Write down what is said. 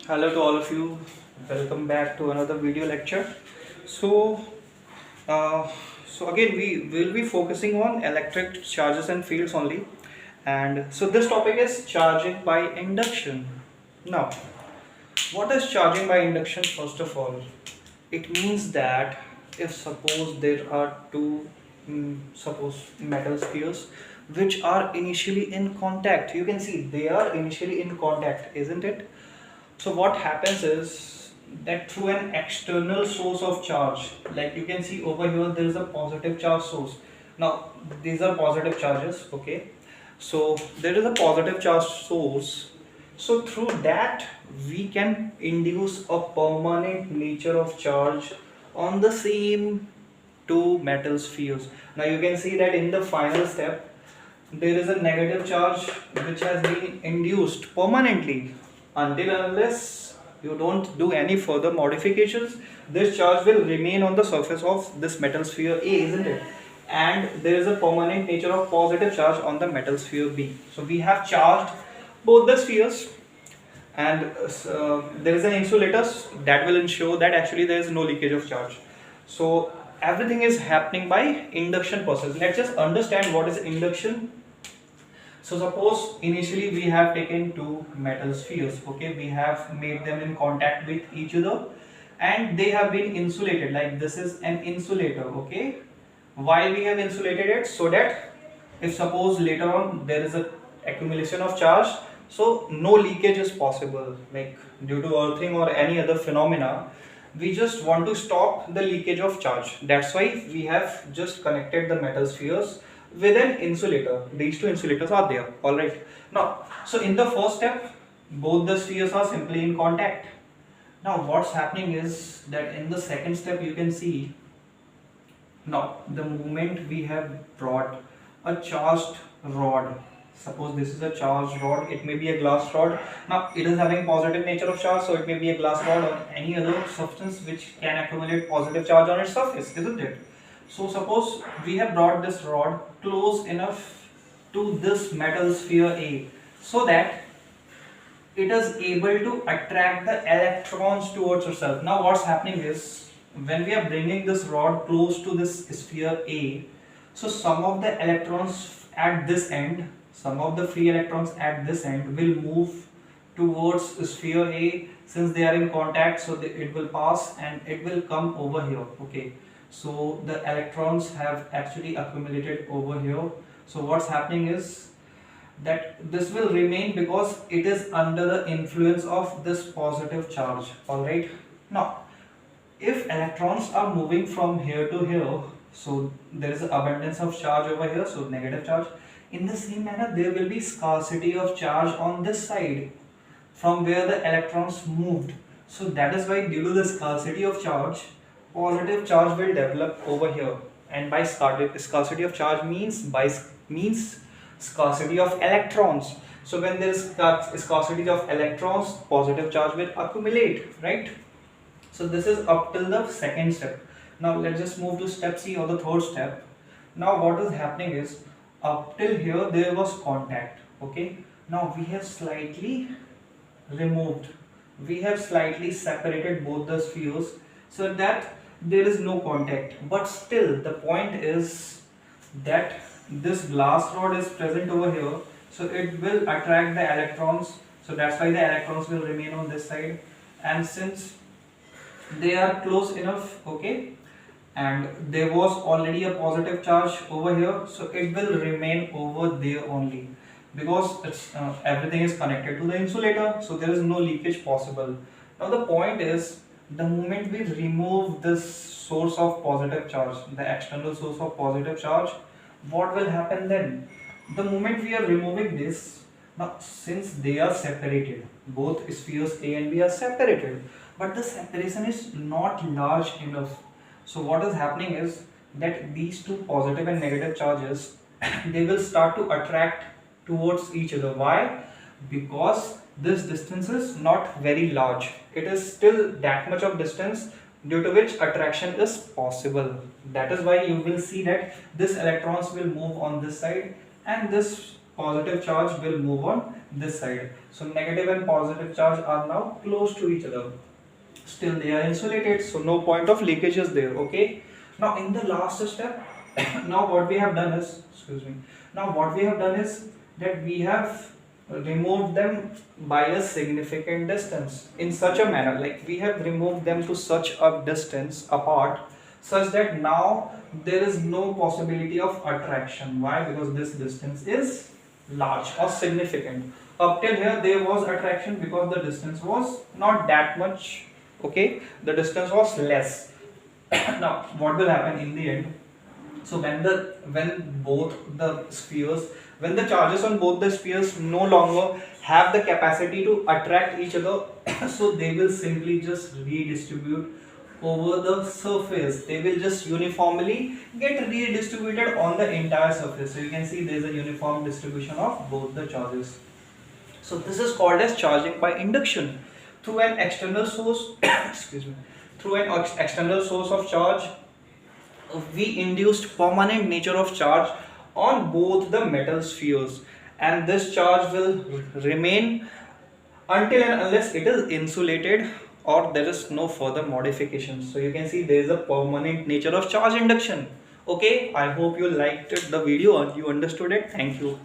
Hello to all of you. Welcome back to another video lecture. So, uh, so again, we will be focusing on electric charges and fields only. And so this topic is charging by induction. Now, what is charging by induction? First of all, it means that if suppose there are two, suppose metal spheres which are initially in contact, you can see they are initially in contact, isn't it? So what happens is that through an external source of charge, like you can see over here, there is a positive charge source. Now these are positive charges, okay? So there is a positive charge source. So through that we can induce a permanent nature of charge on the same two metal spheres. Now you can see that in the final step there is a negative charge which has been induced permanently. Until unless you don't do any further modifications, this charge will remain on the surface of this metal sphere A, isn't it? And there is a permanent nature of positive charge on the metal sphere B. So we have charged both the spheres, and there is an insulator that will ensure that actually there is no leakage of charge. So everything is happening by induction process. Let's just understand what is induction. So suppose initially we have taken two metal spheres, okay, we have made them in contact with each other and they have been insulated, like this is an insulator, okay. Why we have insulated it? So that if suppose later on there is a accumulation of charge, so no leakage is possible, like due to earthing or any other phenomena, we just want to stop the leakage of charge. That's why we have just connected the metal spheres with an insulator. These two insulators are there, alright. Now, so in the first step, both the spheres are simply in contact. Now what's happening is that in the second step you can see, now the moment we have brought a charged rod, suppose this is a charged rod, it may be a glass rod. Now it is having positive nature of charge, so it may be a glass rod or any other substance which can accumulate positive charge on its surface, isn't it? So suppose we have brought this rod close enough to this metal sphere A so that it is able to attract the electrons towards itself. Now what's happening is, when we are bringing this rod close to this sphere A, so some of the electrons at this end, some of the free electrons at this end will move towards sphere A. Since they are in contact, so it will pass and it will come over here, okay. So the electrons have actually accumulated over here. So what's happening is that this will remain because it is under the influence of this positive charge, alright. Now if electrons are moving from here to here, so there is abundance of charge over here, so negative charge. In the same manner there will be scarcity of charge on this side from where the electrons moved. So that is why due to the scarcity of charge, positive charge will develop over here. And by scarcity of charge means scarcity of electrons. So when there is scarcity of electrons, positive charge will accumulate, right? So this is up till the second step. Now let's just move to step C, or the third step. Now what is happening is, up till here there was contact, okay. Now we have slightly removed, we have slightly separated both the spheres so that there is no contact, but still the point is that this glass rod is present over here, so it will attract the electrons, so that's why the electrons will remain on this side. And since they are close enough, okay, and there was already a positive charge over here, so it will remain over there only because it's everything is connected to the insulator, so there is no leakage possible. Now the point is, the moment we remove this source of positive charge, the external source of positive charge, what will happen then? The moment we are removing this, now since they are separated, both spheres A and B are separated, but the separation is not large enough. So what is happening is that these two positive and negative charges they will start to attract towards each other. Why? Because this distance is not very large, it is still that much of distance due to which attraction is possible. That is why you will see that this electrons will move on this side and this positive charge will move on this side. So negative and positive charge are now close to each other. Still they are insulated, so no point of leakage is there. Okay. Now in the last step, now what we have done is, excuse me. Now what we have done is that we have removed them by a significant distance in such a manner, like we have removed them to such a distance apart, such that now there is no possibility of attraction. Why? Because this distance is large or significant. Up till here there was attraction because the distance was not that much. Okay, the distance was less. Now what will happen in the end? So when both the spheres, when the charges on both the spheres no longer have the capacity to attract each other, so they will simply just redistribute over the surface. They will just uniformly get redistributed on the entire surface. So you can see there is a uniform distribution of both the charges. So this is called as charging by induction through an external source. Excuse me. Through an external source of charge, we induced permanent nature of charge on both the metal spheres, and this charge will remain until and unless it is insulated or there is no further modification. So you can see there is a permanent nature of charge induction. Okay, I hope you liked the video and you understood it. Thank you.